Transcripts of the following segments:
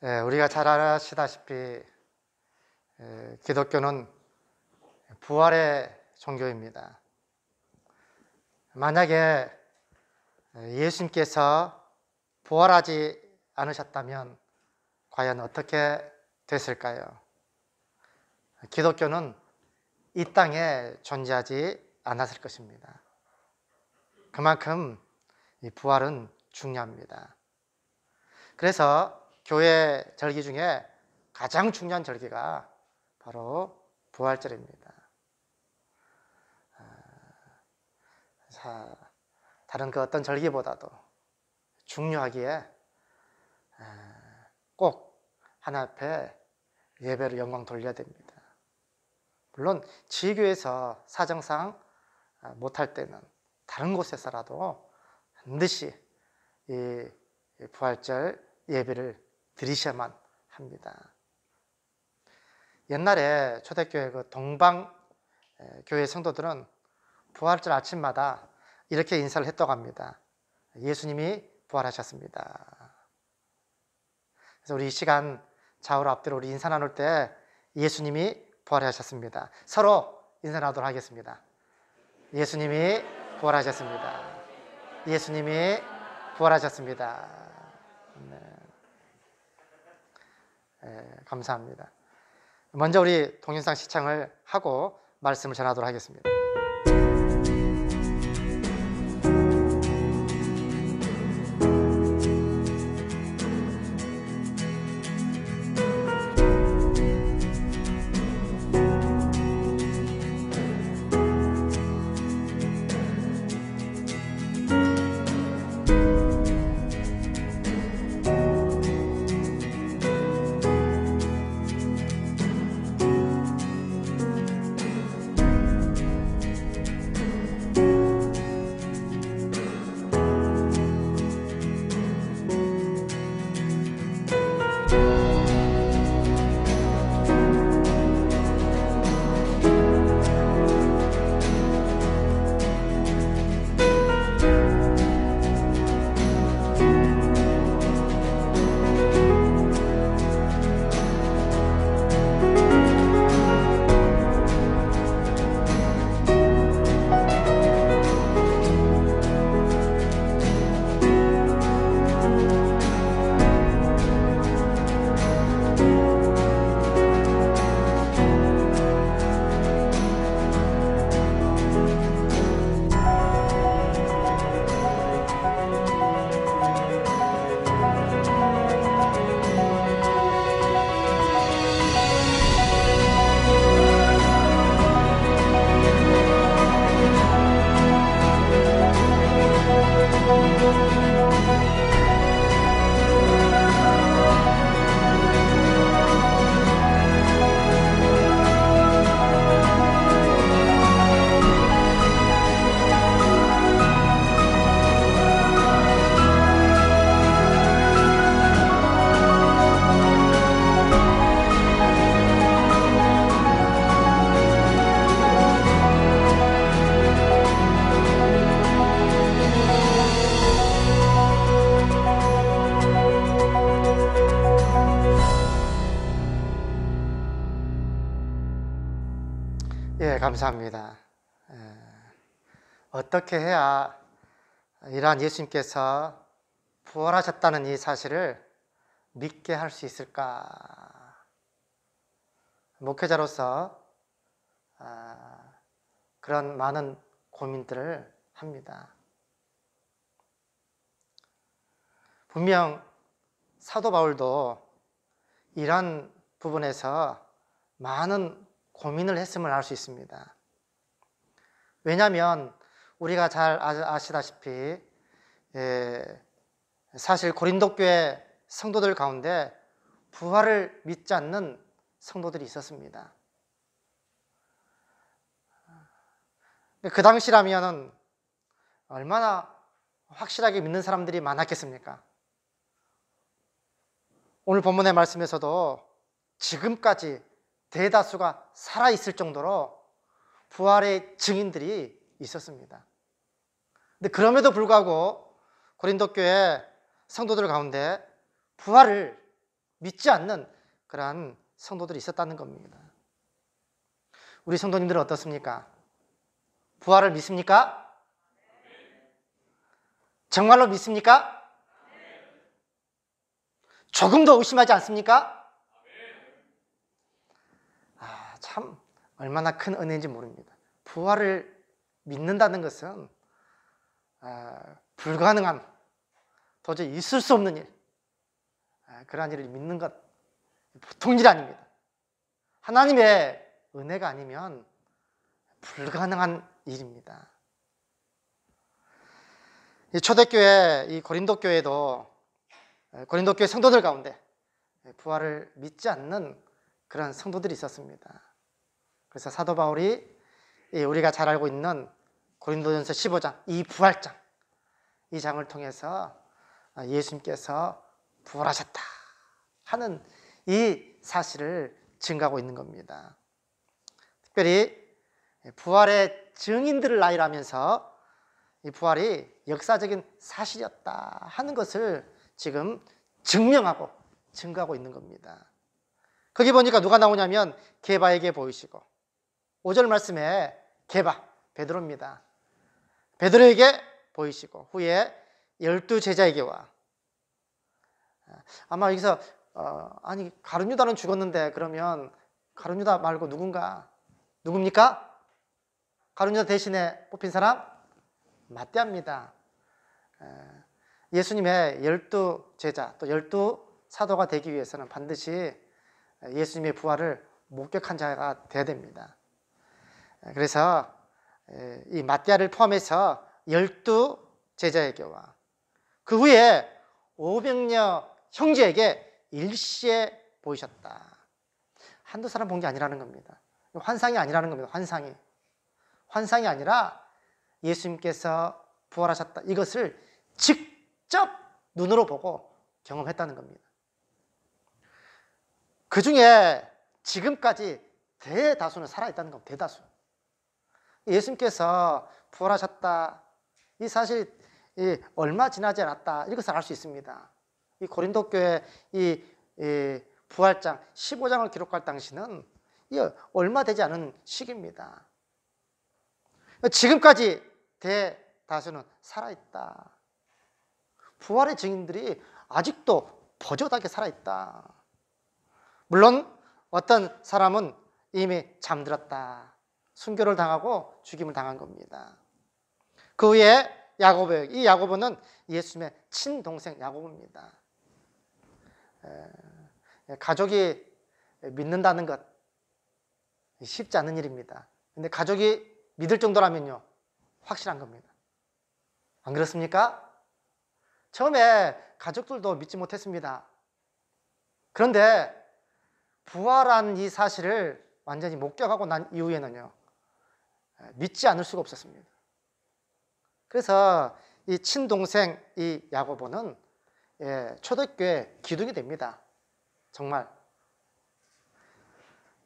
우리가 잘 아시다시피 기독교는 부활의 종교입니다. 만약에 예수님께서 부활하지 않으셨다면 과연 어떻게 됐을까요? 기독교는 이 땅에 존재하지 않았을 것입니다. 그만큼 이 부활은 중요합니다. 그래서 교회 절기 중에 가장 중요한 절기가 바로 부활절입니다. 다른 그 어떤 절기보다도 중요하기에 꼭 하나님 앞에 예배로 영광 돌려야 됩니다. 물론 지교에서 사정상 못할 때는 다른 곳에서라도 반드시 이 부활절 예배를 드리셔야만 합니다. 옛날에 초대교회 그 동방 교회 성도들은 부활절 아침마다 이렇게 인사를 했다고 합니다. 예수님이 부활하셨습니다. 그래서 우리 이 시간 좌우로 앞뒤로 우리 인사 나눌 때 예수님이 부활하셨습니다. 서로 인사 나누도록 하겠습니다. 예수님이 부활하셨습니다. 예수님이 부활하셨습니다. 감사합니다. 먼저 우리 동영상 시청을 하고 말씀을 전하도록 하겠습니다. 감사합니다. 어떻게 해야 이러한 예수님께서 부활하셨다는 이 사실을 믿게 할 수 있을까? 목회자로서 그런 많은 고민들을 합니다. 분명 사도 바울도 이런 부분에서 많은 고민을 했음을 알 수 있습니다. 왜냐하면 우리가 잘 아시다시피 사실 고린도 교회 성도들 가운데 부활을 믿지 않는 성도들이 있었습니다. 그 당시라면 얼마나 확실하게 믿는 사람들이 많았겠습니까? 오늘 본문의 말씀에서도 지금까지 대다수가 살아있을 정도로 부활의 증인들이 있었습니다. 근데 그럼에도 불구하고 고린도 교회 성도들 가운데 부활을 믿지 않는 그러한 성도들이 있었다는 겁니다. 우리 성도님들은 어떻습니까? 부활을 믿습니까? 정말로 믿습니까? 조금 더 의심하지 않습니까? 참 얼마나 큰 은혜인지 모릅니다. 부활을 믿는다는 것은 불가능한, 도저히 있을 수 없는 일, 그러한 일을 믿는 것 보통 일 아닙니다. 하나님의 은혜가 아니면 불가능한 일입니다. 이 초대교회, 이 고린도 교회도 고린도 교회 성도들 가운데 부활을 믿지 않는 그런 성도들이 있었습니다. 그래서 사도 바울이 우리가 잘 알고 있는 고린도전서 15장, 이 부활장, 이 장을 통해서 예수님께서 부활하셨다 하는 이 사실을 증거하고 있는 겁니다. 특별히 부활의 증인들을 나열하면서 이 부활이 역사적인 사실이었다 하는 것을 지금 증명하고 증거하고 있는 겁니다. 거기 보니까 누가 나오냐면 게바에게 보이시고, 5절 말씀에 게바, 베드로입니다. 베드로에게 보이시고 후에 12제자에게와, 아마 여기서 아니 가룟유다는 죽었는데 그러면 가룟유다 말고 누굽니까? 가룟유다 대신에 뽑힌 사람? 마띠아입니다. 예수님의 12제자 또 12사도가 되기 위해서는 반드시 예수님의 부활을 목격한 자가 되어야 됩니다. 그래서 이 마띠아를 포함해서 12제자에게와 그 후에 500여 형제에게 일시에 보이셨다. 한두 사람 본 게 아니라는 겁니다. 환상이 아니라는 겁니다. 환상이 아니라 예수님께서 부활하셨다, 이것을 직접 눈으로 보고 경험했다는 겁니다. 그 중에 지금까지 대다수는 살아있다는 겁니다. 대다수. 예수님께서 부활하셨다, 이 사실 얼마 지나지 않았다, 이것을 알 수 있습니다. 이 고린도 교회 이 부활장 15장을 기록할 당시는 얼마 되지 않은 시기입니다. 지금까지 대다수는 살아있다. 부활의 증인들이 아직도 버젓하게 살아있다. 물론 어떤 사람은 이미 잠들었다. 순교를 당하고 죽임을 당한 겁니다. 그 후에 야고보, 이 야고보는 예수님의 친동생 야고보입니다. 가족이 믿는다는 것 쉽지 않은 일입니다. 근데 가족이 믿을 정도라면요, 확실한 겁니다. 안 그렇습니까? 처음에 가족들도 믿지 못했습니다. 그런데 부활한 이 사실을 완전히 목격하고 난 이후에는요, 믿지 않을 수가 없었습니다. 그래서 이 친동생 이 야고보는 초대교회 기둥이 됩니다. 정말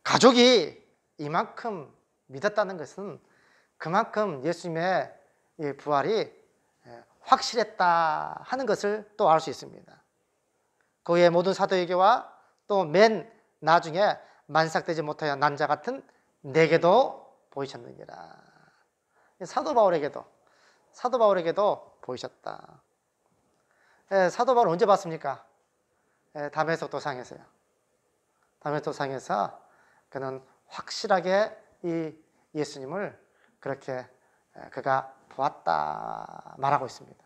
가족이 이만큼 믿었다는 것은 그만큼 예수님의 이 부활이 확실했다 하는 것을 또 알 수 있습니다. 그 후에 모든 사도에게와 또 맨 나중에 만삭되지 못하여 난 자 같은 내게도 보이셨느니라. 사도 바울에게도 보이셨다. 사도 바울 언제 봤습니까? 다메섹 도상에서요. 다메섹 도상에서 그는 확실하게 이 예수님을 그렇게 그가 보았다 말하고 있습니다.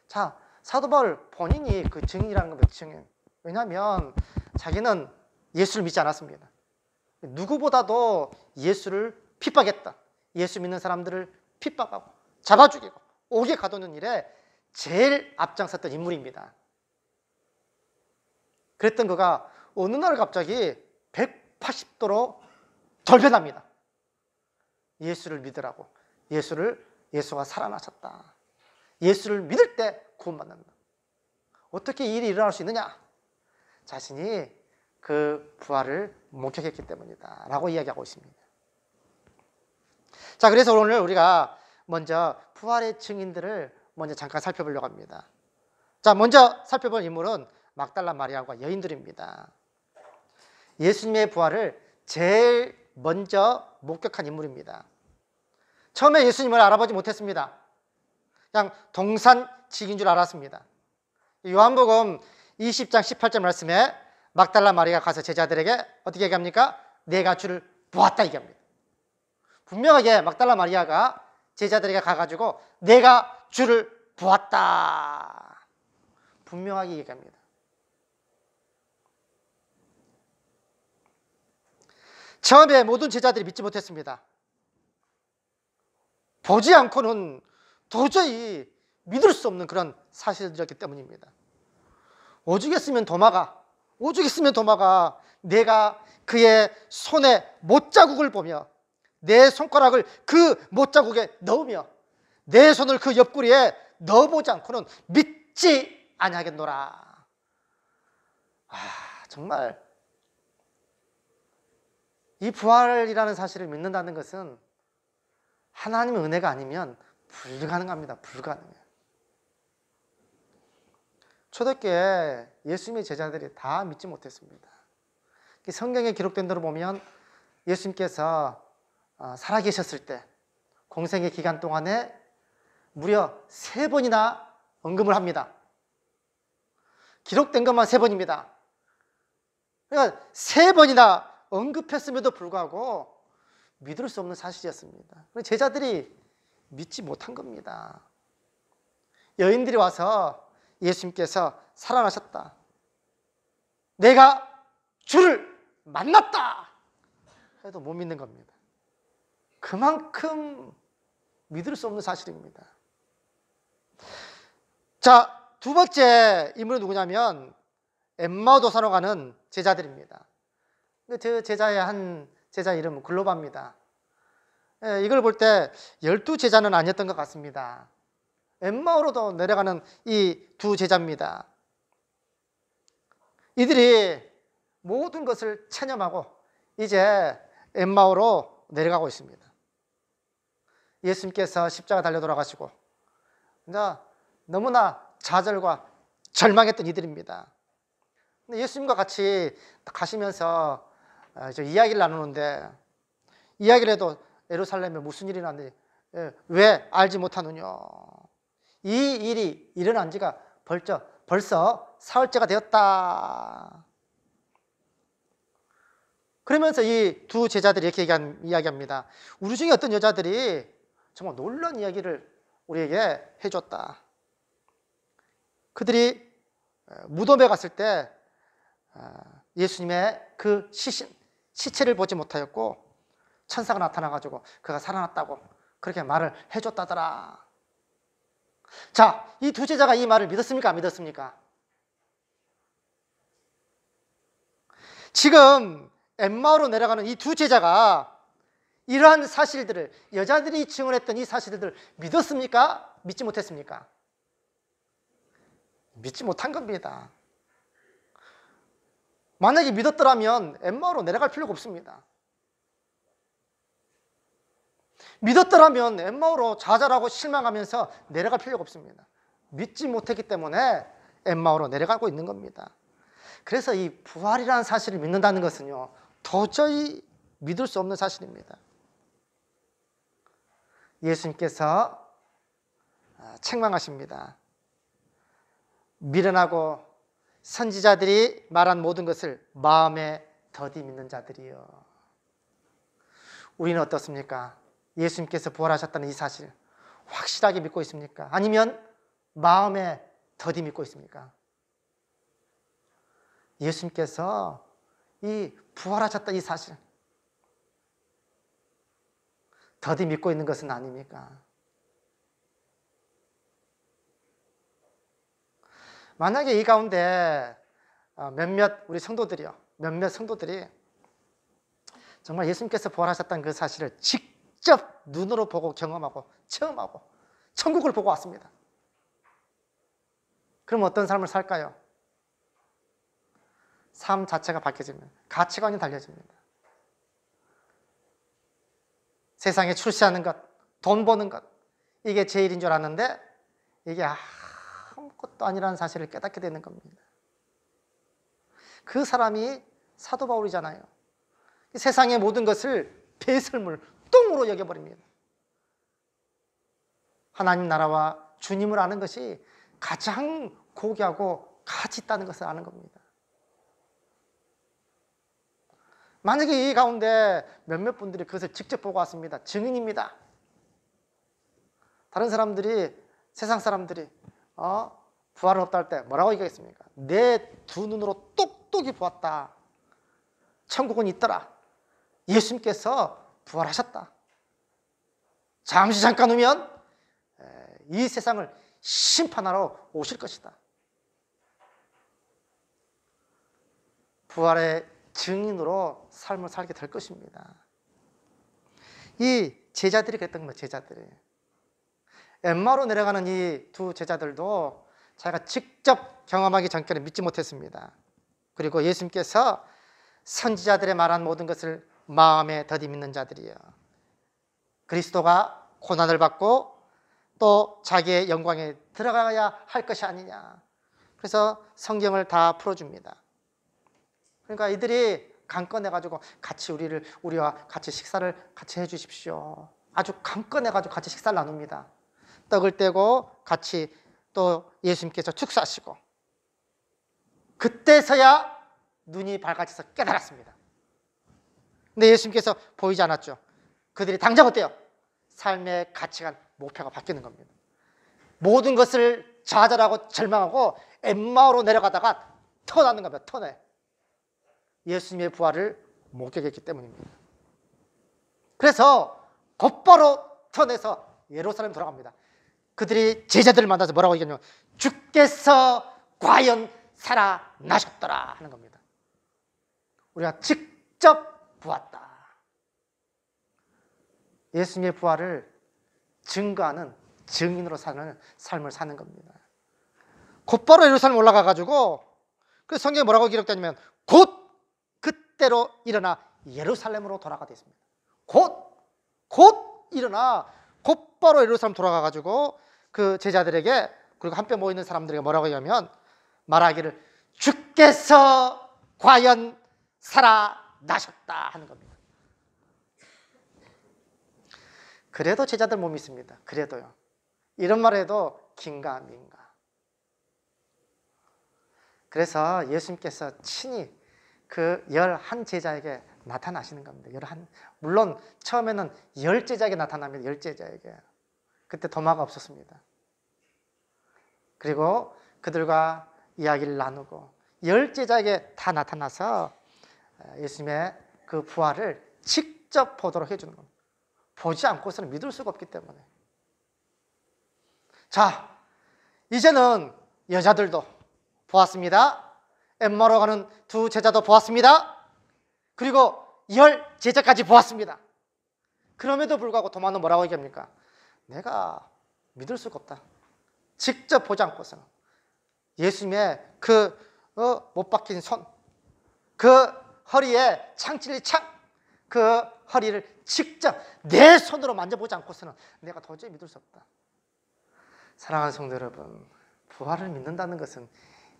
자, 사도 바울 본인이 그 증인이라는 겁니다. 증인. 왜냐하면 자기는 예수를 믿지 않았습니다. 누구보다도 예수를 핍박했다. 예수 믿는 사람들을 핍박하고 잡아 죽이고 옥에 가두는 일에 제일 앞장섰던 인물입니다. 그랬던 그가 어느 날 갑자기 180도로 돌변합니다. 예수를 믿으라고. 예수가 살아나셨다. 예수를 믿을 때 구원받는다. 어떻게 이 일이 일어날 수 있느냐? 자신이 그 부활을 목격했기 때문이다 라고 이야기하고 있습니다. 자, 그래서 오늘 우리가 먼저 부활의 증인들을 먼저 잠깐 살펴보려고 합니다. 자, 먼저 살펴볼 인물은 막달라 마리아와 여인들입니다. 예수님의 부활을 제일 먼저 목격한 인물입니다. 처음에 예수님을 알아보지 못했습니다. 그냥 동산직인 줄 알았습니다. 요한복음 20장 18절 말씀에 막달라 마리아가 가서 제자들에게 어떻게 얘기합니까? 내가 주를 보았다 얘기합니다. 분명하게 막달라 마리아가 제자들에게 가가지고 내가 주를 보았다 분명하게 얘기합니다. 처음에 모든 제자들이 믿지 못했습니다. 보지 않고는 도저히 믿을 수 없는 그런 사실들이었기 때문입니다. 오죽했으면 도마가 내가 그의 손에 못자국을 보며 내 손가락을 그 못자국에 넣으며 내 손을 그 옆구리에 넣어보지 않고는 믿지 아니하겠노라. 정말 이 부활이라는 사실을 믿는다는 것은 하나님의 은혜가 아니면 불가능합니다. 불가능해요. 초대교회 예수님의 제자들이 다 믿지 못했습니다. 성경에 기록된 대로 보면 예수님께서 살아계셨을 때 공생의 기간 동안에 무려 3번이나 언급을 합니다. 기록된 것만 3번입니다. 그러니까 3번이나 언급했음에도 불구하고 믿을 수 없는 사실이었습니다. 제자들이 믿지 못한 겁니다. 여인들이 와서 예수님께서 살아나셨다, 내가 주를 만났다 해도 못 믿는 겁니다. 그만큼 믿을 수 없는 사실입니다. 자, 두 번째 인물은 누구냐면 엠마오 도산으로 가는 제자들입니다. 저 제자의 한 제자 이름은 글로바입니다. 이걸 볼 때 12제자는 아니었던 것 같습니다. 엠마오로도 내려가는 이 두 제자입니다. 이들이 모든 것을 체념하고 이제 엠마오로 내려가고 있습니다. 예수님께서 십자가 달려 돌아가시고 너무나 좌절과 절망했던 이들입니다. 예수님과 같이 가시면서 이야기를 나누는데, 이야기를 해도 예루살렘에 무슨 일이 났는지 왜 알지 못하느냐, 이 일이 일어난 지가 벌써 사흘째가 되었다. 그러면서 이 두 제자들이 이렇게 이야기합니다. 우리 중에 어떤 여자들이 정말 놀라운 이야기를 우리에게 해줬다. 그들이 무덤에 갔을 때 예수님의 그 시체를 보지 못하였고 천사가 나타나가지고 그가 살아났다고 그렇게 말을 해줬다더라. 자, 이 두 제자가 이 말을 믿었습니까? 안 믿었습니까? 지금 엠마오로 내려가는 이 두 제자가 이러한 사실들을, 여자들이 증언했던 이 사실들을 믿었습니까? 믿지 못했습니까? 믿지 못한 겁니다. 만약에 믿었더라면 엠마오로 내려갈 필요가 없습니다. 믿었더라면 엠마오로 좌절하고 실망하면서 내려갈 필요가 없습니다. 믿지 못했기 때문에 엠마오로 내려가고 있는 겁니다. 그래서 이 부활이라는 사실을 믿는다는 것은요, 도저히 믿을 수 없는 사실입니다. 예수님께서 책망하십니다. 미련하고 선지자들이 말한 모든 것을 마음에 더디 믿는 자들이요. 우리는 어떻습니까? 예수님께서 부활하셨다는 이 사실 확실하게 믿고 있습니까? 아니면 마음에 더디 믿고 있습니까? 예수님께서 이 부활하셨다 이 사실 더디 믿고 있는 것은 아닙니까? 만약에 이 가운데 몇몇 성도들이 정말 예수님께서 부활하셨다는 그 사실을 직접 눈으로 보고 경험하고 체험하고 천국을 보고 왔습니다. 그럼 어떤 삶을 살까요? 삶 자체가 밝혀지면 가치관이 달라집니다. 세상에 출세하는 것, 돈 버는 것, 이게 제 일인 줄 알았는데 이게 아무것도 아니라는 사실을 깨닫게 되는 겁니다. 그 사람이 사도 바울이잖아요. 세상의 모든 것을 배설물, 똥으로 여겨버립니다. 하나님 나라와 주님을 아는 것이 가장 고귀하고 가치 있다는 것을 아는 겁니다. 만약에 이 가운데 몇몇 분들이 그것을 직접 보고 왔습니다. 증인입니다. 다른 사람들이, 세상 사람들이 부활은 없다 할 때 뭐라고 얘기하겠습니까? 내 두 눈으로 똑똑히 보았다. 천국은 있더라. 예수님께서 부활하셨다. 잠시 잠깐 후면 이 세상을 심판하러 오실 것이다. 부활의 증인으로 삶을 살게 될 것입니다. 이 제자들이 그랬던 겁니다. 제자들이. 엠마오로 내려가는 이 두 제자들도 자기가 직접 경험하기 전까지 믿지 못했습니다. 그리고 예수님께서 선지자들의 말한 모든 것을 마음에 더디 믿는 자들이요, 그리스도가 고난을 받고 또 자기의 영광에 들어가야 할 것이 아니냐. 그래서 성경을 다 풀어줍니다. 그러니까 이들이 강건해가지고 같이 우리와 같이 식사를 같이 해주십시오. 아주 강건해가지고 같이 식사를 나눕니다. 떡을 떼고 같이 또 예수님께서 축사하시고, 그때서야 눈이 밝아져서 깨달았습니다. 근데 예수님께서 보이지 않았죠. 그들이 당장 어때요? 삶의 가치관, 목표가 바뀌는 겁니다. 모든 것을 좌절하고 절망하고 엠마오로 내려가다가 터나는 겁니다. 터내. 예수님의 부활을 목격했기 때문입니다. 그래서 곧바로 터내서 예루살렘 돌아갑니다. 그들이 제자들을 만나서 뭐라고 얘기하냐면 주께서 과연 살아나셨더라 하는 겁니다. 우리가 직접 보았다. 예수님의 부활을 증거하는 증인으로 사는 삶을 사는 겁니다. 곧바로 예루살렘 올라가가지고, 그 성경에 뭐라고 기록되냐면 곧 그때로 일어나 예루살렘으로 돌아가게 됐습니다. 곧 일어나 곧바로 예루살렘 돌아가가지고 그 제자들에게, 그리고 함께 모이는 사람들에게 뭐라고 하냐면 말하기를 주께서 과연 살아나셨다 하는 겁니다. 그래도 제자들 못 믿습니다. 그래도요. 이런 말 해도 긴가민가. 그래서 예수님께서 친히 그 11제자에게 나타나시는 겁니다. 물론 처음에는 10제자에게 나타납니다. 10제자에게. 그때 도마가 없었습니다. 그리고 그들과 이야기를 나누고 10제자에게 다 나타나서 예수님의 그 부활을 직접 보도록 해주는 겁니다. 보지 않고서는 믿을 수가 없기 때문에. 자, 이제는 여자들도 보았습니다. 엠마오로 가는 두 제자도 보았습니다. 그리고 10제자까지 보았습니다. 그럼에도 불구하고 도마는 뭐라고 얘기합니까? 내가 믿을 수가 없다. 직접 보지 않고서는. 예수님의 그 못 박힌 손, 그 허리에 창찔린 창, 그 허리를 직접 내 손으로 만져보지 않고서는 내가 도저히 믿을 수 없다. 사랑하는 성도 여러분, 부활을 믿는다는 것은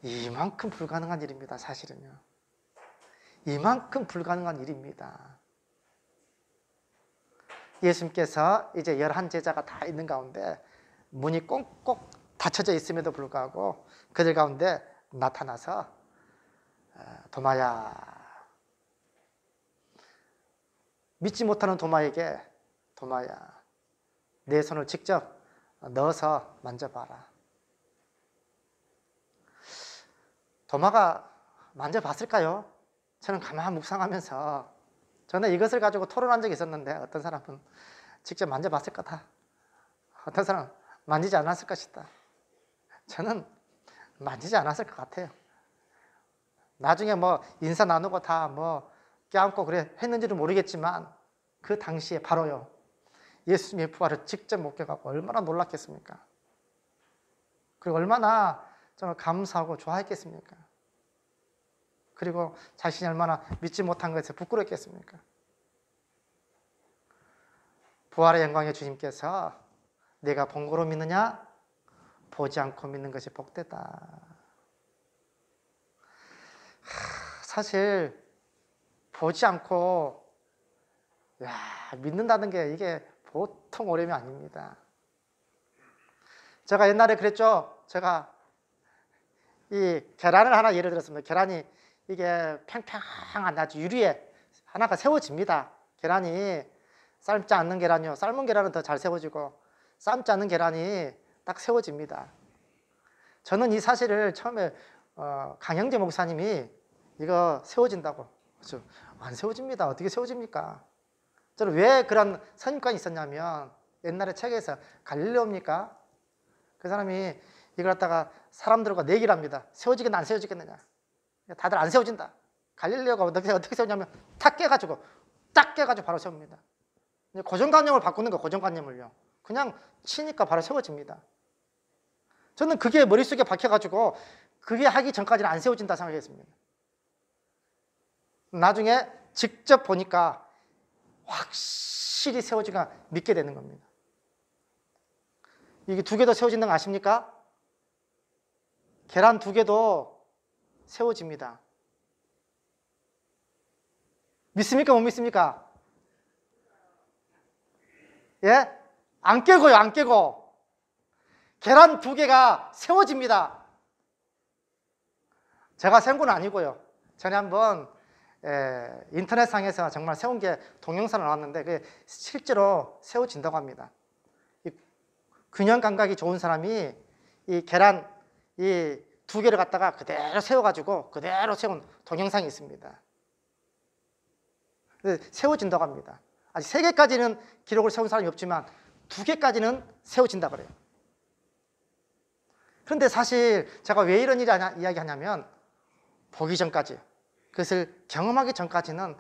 이만큼 불가능한 일입니다. 사실은요. 이만큼 불가능한 일입니다. 예수님께서 이제 11제자가 다 있는 가운데 문이 꽁꽁 닫혀져 있음에도 불구하고 그들 가운데 나타나서 도마야, 믿지 못하는 도마에게 도마야, 내 손을 직접 넣어서 만져봐라. 도마가 만져봤을까요? 저는 가만 묵상하면서 저는 이것을 가지고 토론한 적이 있었는데, 어떤 사람은 직접 만져봤을 거다, 어떤 사람은 만지지 않았을 것이다. 저는 만지지 않았을 것 같아요. 나중에 뭐 인사 나누고 다 뭐 껴안고 그래 했는지는 모르겠지만 그 당시에 바로요, 예수님의 부활을 직접 목격하고 얼마나 놀랐겠습니까? 그리고 얼마나 정말 감사하고 좋아했겠습니까? 그리고 자신이 얼마나 믿지 못한 것에 부끄럽겠습니까? 부활의 영광의 주님께서 내가 본 거로 믿느냐? 보지 않고 믿는 것이 복되다. 사실 보지 않고 믿는다는 게 이게 보통 어려움이 아닙니다. 제가 옛날에 그랬죠. 제가 이 계란을 하나 예를 들었습니다. 계란이 이게 팽팽한 아주 유리에 하나가 세워집니다. 계란이 삶지 않는 계란이요. 삶은 계란은 더 잘 세워지고 삶지 않는 계란이 딱 세워집니다. 저는 이 사실을 처음에 강영재 목사님이 이거 세워진다고. 그래서 안 세워집니다. 어떻게 세워집니까? 저는 왜 그런 선입관이 있었냐면 옛날에 책에서 갈릴레오입니까? 그 사람이 이걸 갖다가 사람들과 내기를 합니다. 세워지겠나 안 세워지겠느냐. 다들 안 세워진다. 갈릴레오가 어떻게 세우냐면 딱 깨가지고 바로 세웁니다. 고정관념을 바꾸는 거, 고정관념을요. 그냥 치니까 바로 세워집니다. 저는 그게 머릿속에 박혀가지고 그게 하기 전까지는 안 세워진다 생각했습니다. 나중에 직접 보니까 확실히 세워지가 믿게 되는 겁니다. 이게 2개 더 세워진다는 거 아십니까? 계란 2개도 세워집니다. 믿습니까? 못 믿습니까? 예? 안 깨고요, 안 깨고. 계란 2개가 세워집니다. 제가 세운 건 아니고요. 전에 한번 인터넷상에서 정말 세운 게 동영상을 나왔는데 그게 실제로 세워진다고 합니다. 이 균형 감각이 좋은 사람이 이 계란 이 2개를 갖다가 그대로 세워가지고 그대로 세운 동영상이 있습니다. 세워진다고 합니다. 아직 3개까지는 기록을 세운 사람이 없지만 2개까지는 세워진다 그래요. 그런데 사실 제가 왜 이런 이야기하냐면 보기 전까지, 그것을 경험하기 전까지는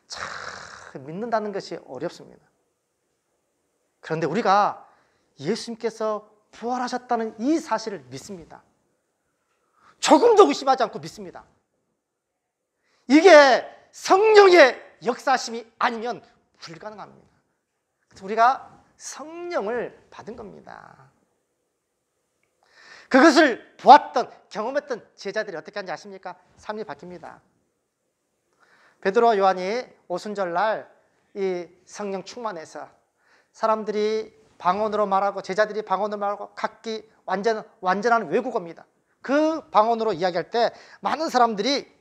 참 믿는다는 것이 어렵습니다. 그런데 우리가 예수님께서 부활하셨다는 이 사실을 믿습니다. 조금도 의심하지 않고 믿습니다. 이게 성령의 역사심이 아니면 불가능합니다. 그래서 우리가 성령을 받은 겁니다. 그것을 보았던, 경험했던 제자들이 어떻게 하는지 아십니까? 삶이 바뀝니다. 베드로와 요한이 오순절날 이 성령 충만해서 사람들이 방언으로 말하고 제자들이 방언으로 말하고 각기 완전한 외국어입니다. 그 방언으로 이야기할 때 많은 사람들이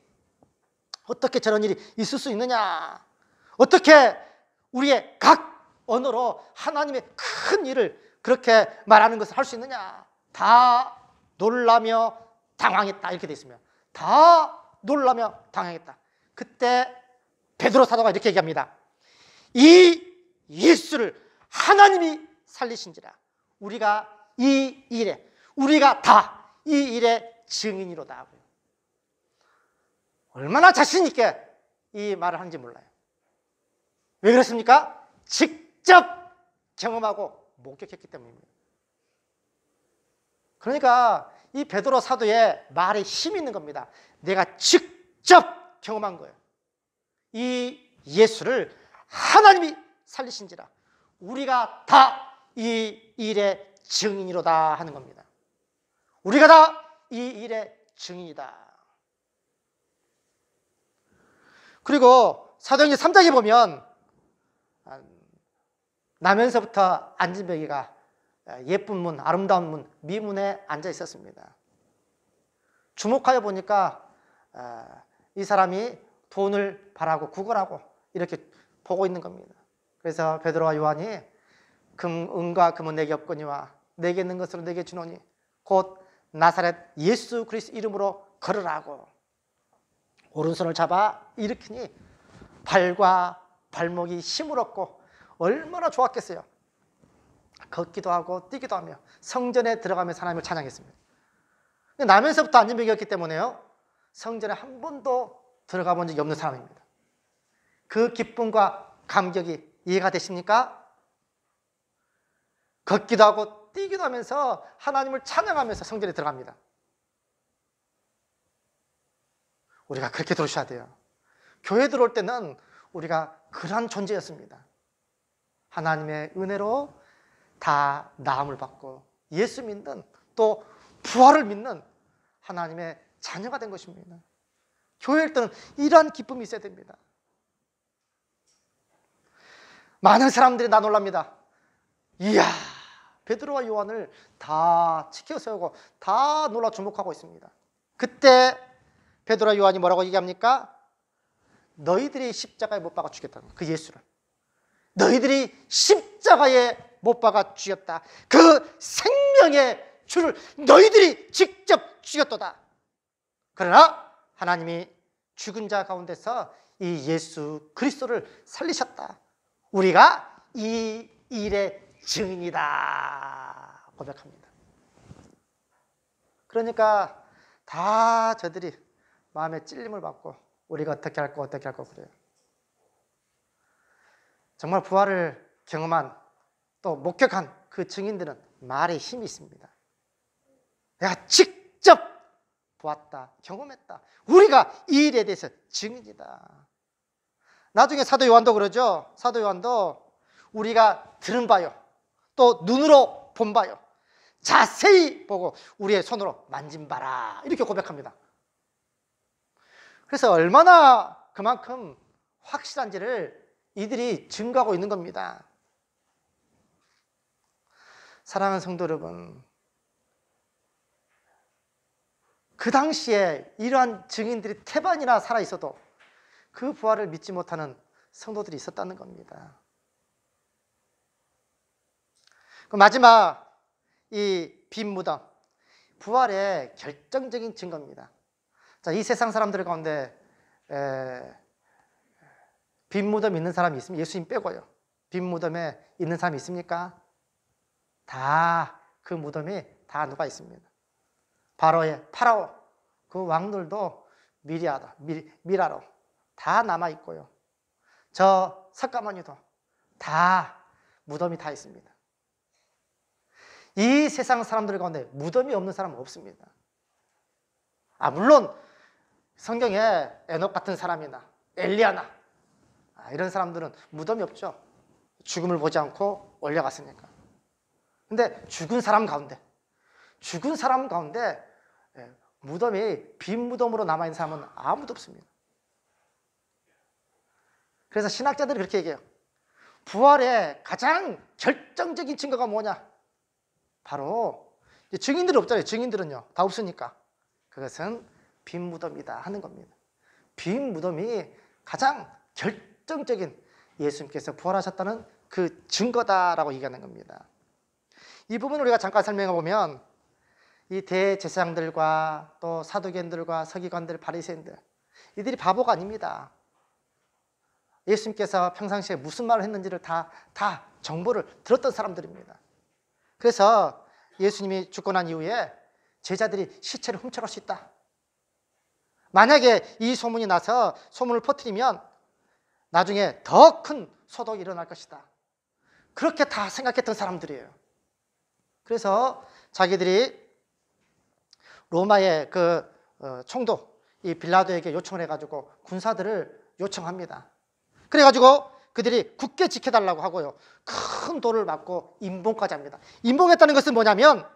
어떻게 저런 일이 있을 수 있느냐, 어떻게 우리의 각 언어로 하나님의 큰 일을 그렇게 말하는 것을 할 수 있느냐, 다 놀라며 당황했다 이렇게 돼 있으면 다 놀라며 당황했다. 그때 베드로 사도가 이렇게 얘기합니다. 이 예수를 하나님이 살리신지라 우리가 이 일에, 우리가 다 이 일의 증인이로다 하고요. 얼마나 자신 있게 이 말을 하는지 몰라요. 왜 그렇습니까? 직접 경험하고 목격했기 때문입니다. 그러니까 이 베드로 사도의 말에 힘이 있는 겁니다. 내가 직접 경험한 거예요. 이 예수를 하나님이 살리신지라 우리가 다 이 일의 증인이로다 하는 겁니다. 우리가 다 이 일의 증인이다. 그리고 사도행전 3장에 보면 나면서부터 안진뱅이가 예쁜 문, 아름다운 문, 미문에 앉아 있었습니다. 주목하여 보니까 이 사람이 돈을 바라고 구걸하고 이렇게 보고 있는 겁니다. 그래서 베드로와 요한이 은과 금은 내게 없거니와 내게 있는 것으로 내게 주노니 곧 나사렛 예수 그리스도 이름으로 걸으라고 오른손을 잡아 일으키니 발과 발목이 힘을 얻고 얼마나 좋았겠어요. 걷기도 하고 뛰기도 하며 성전에 들어가면서 하나님을 찬양했습니다. 나면서부터 안진뱅이였기 때문에요, 성전에 한 번도 들어가 본 적이 없는 사람입니다. 그 기쁨과 감격이 이해가 되십니까? 걷기도 하고 뛰기도 하면서 하나님을 찬양하면서 성전에 들어갑니다. 우리가 그렇게 들어오셔야 돼요. 교회 들어올 때는 우리가 그러한 존재였습니다. 하나님의 은혜로 다 나음을 받고 예수 믿는, 또 부활을 믿는 하나님의 자녀가 된 것입니다. 교회일 때는 이러한 기쁨이 있어야 됩니다. 많은 사람들이 나 놀랍니다. 이야, 베드로와 요한을 다 지켜 세우고 다 놀라 주목하고 있습니다. 그때 베드로와 요한이 뭐라고 얘기합니까? 너희들이 십자가에 못 박아 죽였다는 거예요. 그 예수를. 너희들이 십자가에 못 박아 죽였다. 그 생명의 주를 너희들이 직접 죽였도다. 그러나 하나님이 죽은 자 가운데서 이 예수 그리스도를 살리셨다. 우리가 이 일의 증인이다 고백합니다. 그러니까 다 저들이 마음에 찔림을 받고 우리가 어떻게 할 거 그래요. 정말 부활을 경험한 또 목격한 그 증인들은 말에 힘이 있습니다. 내가 직접 보았다, 경험했다. 우리가 이 일에 대해서 증인이다. 나중에 사도 요한도 그러죠. 사도 요한도 우리가 들은 바요, 또 눈으로 본 바요, 자세히 보고 우리의 손으로 만진 바라, 이렇게 고백합니다. 그래서 얼마나 그만큼 확실한지를 이들이 증거하고 있는 겁니다. 사랑하는 성도 여러분, 그 당시에 이러한 증인들이 태반이나 살아있어도 그 부활을 믿지 못하는 성도들이 있었다는 겁니다. 그 마지막 이 빈 무덤, 부활의 결정적인 증거입니다. 자, 이 세상 사람들 가운데 빈 무덤 있는 사람이 있으면 예수님 빼고요. 빈 무덤에 있는 사람이 있습니까? 다 그 무덤에 다 누가 있습니다. 바로의 파라오, 그 왕들도 미라로 다 남아 있고요. 저 석가모니도 다 무덤이 다 있습니다. 이 세상 사람들 가운데 무덤이 없는 사람은 없습니다. 물론 성경에 에녹 같은 사람이나 엘리야나 이런 사람들은 무덤이 없죠. 죽음을 보지 않고 올려갔으니까. 근데 죽은 사람 가운데 무덤이 빈 무덤으로 남아있는 사람은 아무도 없습니다. 그래서 신학자들이 그렇게 얘기해요. 부활의 가장 결정적인 증거가 뭐냐? 바로 증인들이 없잖아요. 증인들은요 다 없으니까 그것은 빈 무덤이다 하는 겁니다. 빈 무덤이 가장 결정적인 예수님께서 부활하셨다는 그 증거다라고 얘기하는 겁니다. 이 부분을 우리가 잠깐 설명해 보면 이 대제사장들과 또 사두개인들과 서기관들, 바리새인들, 이들이 바보가 아닙니다. 예수님께서 평상시에 무슨 말을 했는지를 다 정보를 들었던 사람들입니다. 그래서 예수님이 죽고 난 이후에 제자들이 시체를 훔쳐갈 수 있다. 만약에 이 소문이 나서 소문을 퍼뜨리면 나중에 더 큰 소동이 일어날 것이다. 그렇게 다 생각했던 사람들이에요. 그래서 자기들이 로마의 그 총독 이 빌라도에게 요청을 해가지고 군사들을 요청합니다. 그래가지고 그들이 굳게 지켜달라고 하고요. 큰 돌을 맞고 임봉까지 합니다. 임봉했다는 것은 뭐냐면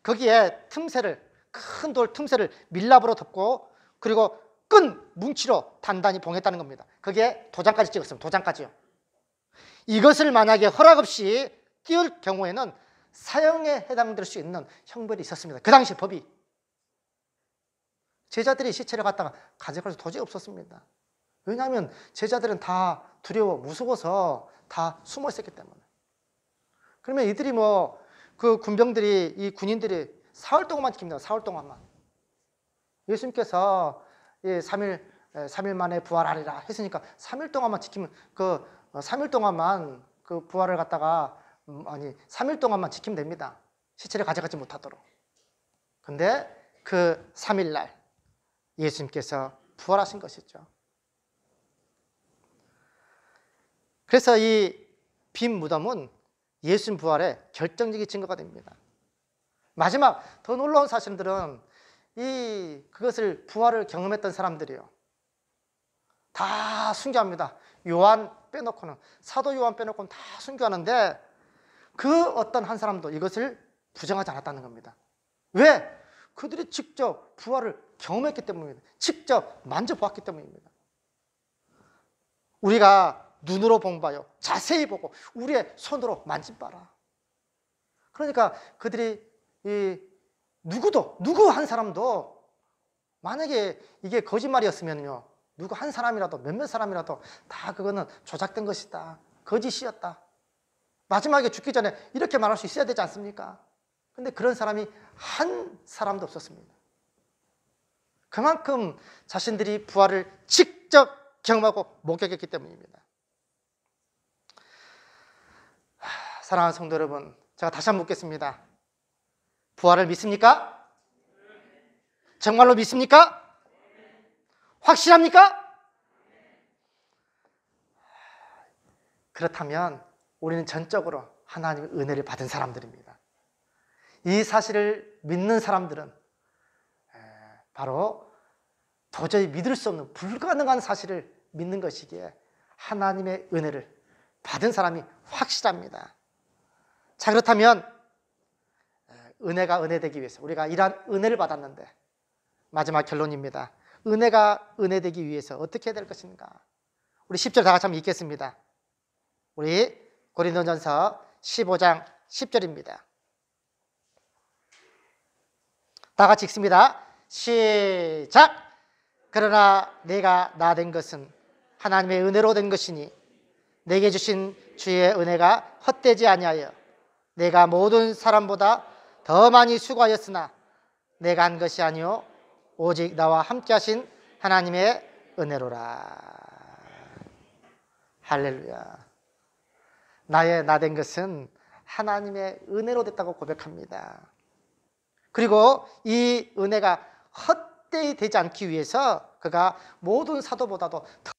거기에 큰 돌 틈새를 밀랍으로 덮고 그리고 끈 뭉치로 단단히 봉했다는 겁니다. 거기에 도장까지 찍었습니다. 도장까지요. 이것을 만약에 허락 없이 띄울 경우에는 사형에 해당될 수 있는 형벌이 있었습니다. 그 당시 법이. 제자들이 시체를 갖다가 가져갈 수 도저히 없었습니다. 왜냐하면 제자들은 다 두려워 무서워서 다 숨어 있었기 때문에. 그러면 이들이 그 군병들이 이 군인들이 사흘 동안만 지킵니다. 사흘 동안만. 예수님께서 3일 만에 부활하리라 했으니까 3일 동안만 지키면 3일 동안만 그 부활을 갖다가 3일 동안만 지키면 됩니다. 시체를 가져가지 못하도록. 근데 그 3일 날 예수님께서 부활하신 것이죠. 그래서 이 빈 무덤은 예수님 부활의 결정적인 증거가 됩니다. 마지막 더 놀라운 사실들은 그것을 부활을 경험했던 사람들이요. 다 순교합니다. 요한 빼놓고는 사도 요한 빼놓고는 다 순교하는데 그 어떤 한 사람도 이것을 부정하지 않았다는 겁니다. 왜? 그들이 직접 부활을 경험했기 때문입니다. 직접 만져보았기 때문입니다. 우리가 눈으로 본 바요, 자세히 보고 우리의 손으로 만진 바라. 그러니까 그들이 누구 한 사람도, 만약에 이게 거짓말이었으면요, 누구 한 사람이라도, 몇몇 사람이라도 다 그거는 조작된 것이다, 거짓이었다, 마지막에 죽기 전에 이렇게 말할 수 있어야 되지 않습니까? 근데 그런 사람이 한 사람도 없었습니다. 그만큼 자신들이 부활을 직접 경험하고 목격했기 때문입니다. 사랑하는 성도 여러분, 제가 다시 한번 묻겠습니다. 부활을 믿습니까? 정말로 믿습니까? 확실합니까? 그렇다면 우리는 전적으로 하나님의 은혜를 받은 사람들입니다. 이 사실을 믿는 사람들은 바로 도저히 믿을 수 없는 불가능한 사실을 믿는 것이기에 하나님의 은혜를 받은 사람이 확실합니다. 자, 그렇다면 은혜가 은혜되기 위해서, 우리가 이러한 은혜를 받았는데 마지막 결론입니다. 은혜가 은혜되기 위해서 어떻게 해야 될 것인가? 우리 10절 다 같이 한번 읽겠습니다. 우리 고린도전서 15장 10절입니다. 다 같이 읽습니다. 시작! 그러나 내가 나 된 것은 하나님의 은혜로 된 것이니 내게 주신 주의 은혜가 헛되지 아니하여 내가 모든 사람보다 더 많이 수고하였으나 내가 한 것이 아니요 오직 나와 함께 하신 하나님의 은혜로라. 할렐루야. 나의 나 된 것은 하나님의 은혜로 됐다고 고백합니다. 그리고 이 은혜가 헛되이 되지 않기 위해서 그가 모든 사도보다도 더